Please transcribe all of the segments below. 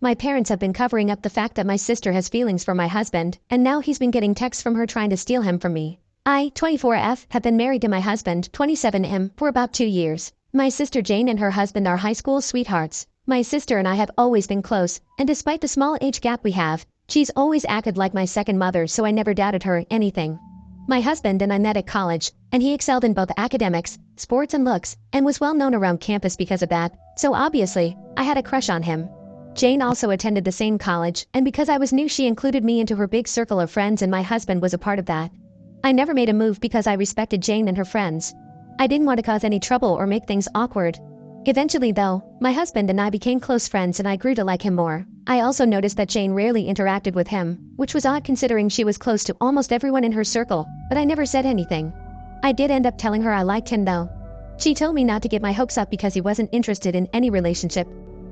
My parents have been covering up the fact that my sister has feelings for my husband, and now he's been getting texts from her trying to steal him from me. I, 24F, have been married to my husband, 27M, for about 2 years. My sister Jane and her husband are high school sweethearts. My sister and I have always been close, and despite the small age gap we have, she's always acted like my second mother, so I never doubted her anything. My husband and I met at college, and he excelled in both academics, sports and looks, and was well known around campus because of that, so obviously, I had a crush on him. Jane also attended the same college, and because I was new she included me into her big circle of friends and my husband was a part of that. I never made a move because I respected Jane and her friends. I didn't want to cause any trouble or make things awkward. Eventually though, my husband and I became close friends and I grew to like him more. I also noticed that Jane rarely interacted with him, which was odd considering she was close to almost everyone in her circle, but I never said anything. I did end up telling her I liked him though. She told me not to get my hopes up because he wasn't interested in any relationship.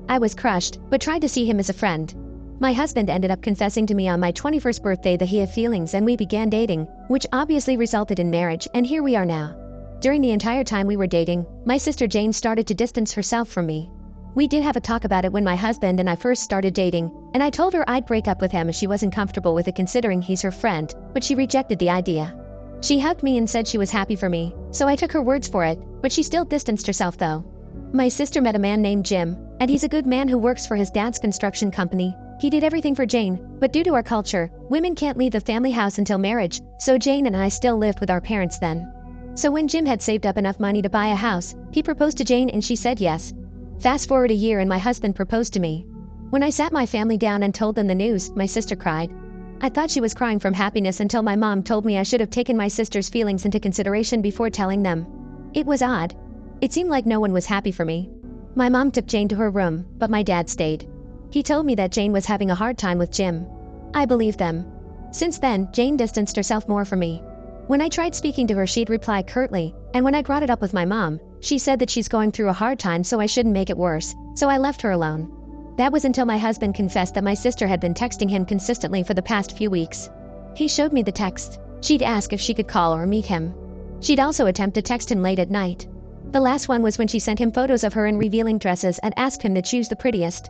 I was crushed, but tried to see him as a friend. My husband ended up confessing to me on my 21st birthday that he had feelings and we began dating, which obviously resulted in marriage, and here we are now. During the entire time we were dating, my sister Jane started to distance herself from me. We did have a talk about it when my husband and I first started dating, and I told her I'd break up with him if she wasn't comfortable with it considering he's her friend, but she rejected the idea. She hugged me and said she was happy for me, so I took her words for it, but she still distanced herself though. My sister met a man named Jim, and he's a good man who works for his dad's construction company. He did everything for Jane, but due to our culture, women can't leave the family house until marriage, so Jane and I still lived with our parents then. So when Jim had saved up enough money to buy a house, he proposed to Jane and she said yes. Fast forward a year and my husband proposed to me. When I sat my family down and told them the news, my sister cried. I thought she was crying from happiness until my mom told me I should have taken my sister's feelings into consideration before telling them. It was odd. It seemed like no one was happy for me. My mom took Jane to her room, but my dad stayed. He told me that Jane was having a hard time with Jim. I believed them. Since then, Jane distanced herself more from me. When I tried speaking to her she'd reply curtly, and when I brought it up with my mom, she said that she's going through a hard time so I shouldn't make it worse, so I left her alone. That was until my husband confessed that my sister had been texting him consistently for the past few weeks. He showed me the text. She'd ask if she could call or meet him. She'd also attempt to text him late at night. The last one was when she sent him photos of her in revealing dresses and asked him to choose the prettiest.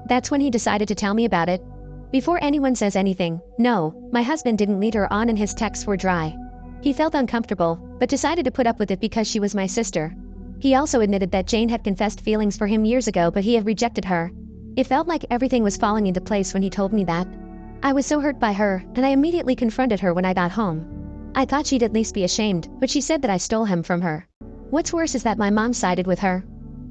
That's when he decided to tell me about it. Before anyone says anything, no, my husband didn't lead her on and his texts were dry. He felt uncomfortable, but decided to put up with it because she was my sister. He also admitted that Jane had confessed feelings for him years ago but he had rejected her. It felt like everything was falling into place when he told me that. I was so hurt by her, and I immediately confronted her when I got home. I thought she'd at least be ashamed, but she said that I stole him from her. What's worse is that my mom sided with her.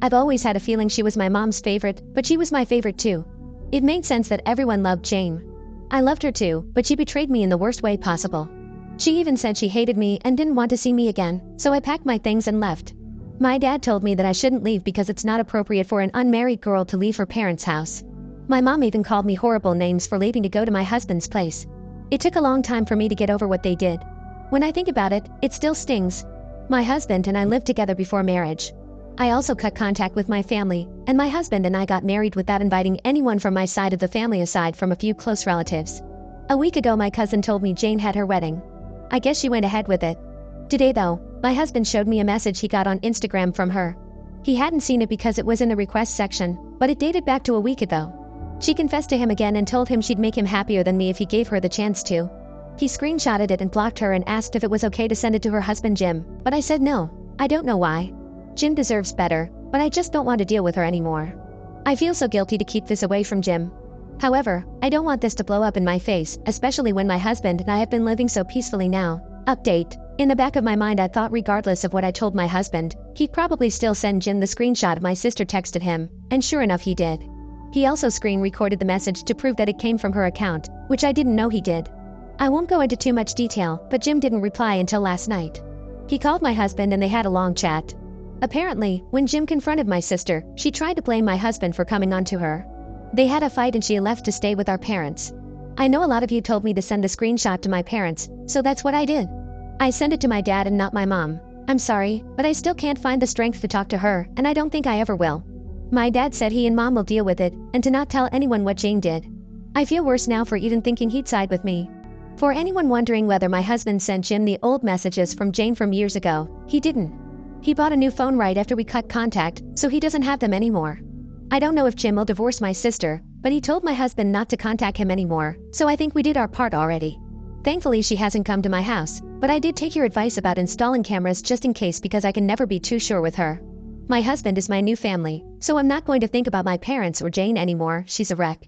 I've always had a feeling she was my mom's favorite, but she was my favorite too. It made sense that everyone loved Jane. I loved her too, but she betrayed me in the worst way possible. She even said she hated me and didn't want to see me again, so I packed my things and left. My dad told me that I shouldn't leave because it's not appropriate for an unmarried girl to leave her parents' house. My mom even called me horrible names for leaving to go to my husband's place. It took a long time for me to get over what they did. When I think about it, it still stings. My husband and I lived together before marriage. I also cut contact with my family, and my husband and I got married without inviting anyone from my side of the family aside from a few close relatives. A week ago my cousin told me Jane had her wedding. I guess she went ahead with it. Today though, my husband showed me a message he got on Instagram from her. He hadn't seen it because it was in the request section, but it dated back to a week ago. She confessed to him again and told him she'd make him happier than me if he gave her the chance to. He screenshotted it and blocked her and asked if it was okay to send it to her husband Jim, but I said no. I don't know why. Jim deserves better, but I just don't want to deal with her anymore. I feel so guilty to keep this away from Jim. However, I don't want this to blow up in my face, especially when my husband and I have been living so peacefully now. Update. In the back of my mind I thought regardless of what I told my husband, he'd probably still send Jim the screenshot my sister texted him, and sure enough he did. He also screen recorded the message to prove that it came from her account, which I didn't know he did. I won't go into too much detail, but Jim didn't reply until last night. He called my husband and they had a long chat. Apparently, when Jim confronted my sister, she tried to blame my husband for coming on to her. They had a fight and she left to stay with our parents. I know a lot of you told me to send the screenshot to my parents, so that's what I did. I sent it to my dad and not my mom. I'm sorry, but I still can't find the strength to talk to her, and I don't think I ever will. My dad said he and mom will deal with it, and to not tell anyone what Jane did. I feel worse now for even thinking he'd side with me. For anyone wondering whether my husband sent Jim the old messages from Jane from years ago, he didn't. He bought a new phone right after we cut contact, so he doesn't have them anymore. I don't know if Jim will divorce my sister, but he told my husband not to contact him anymore, so I think we did our part already. Thankfully she hasn't come to my house, but I did take your advice about installing cameras just in case because I can never be too sure with her. My husband is my new family, so I'm not going to think about my parents or Jane anymore, she's a wreck.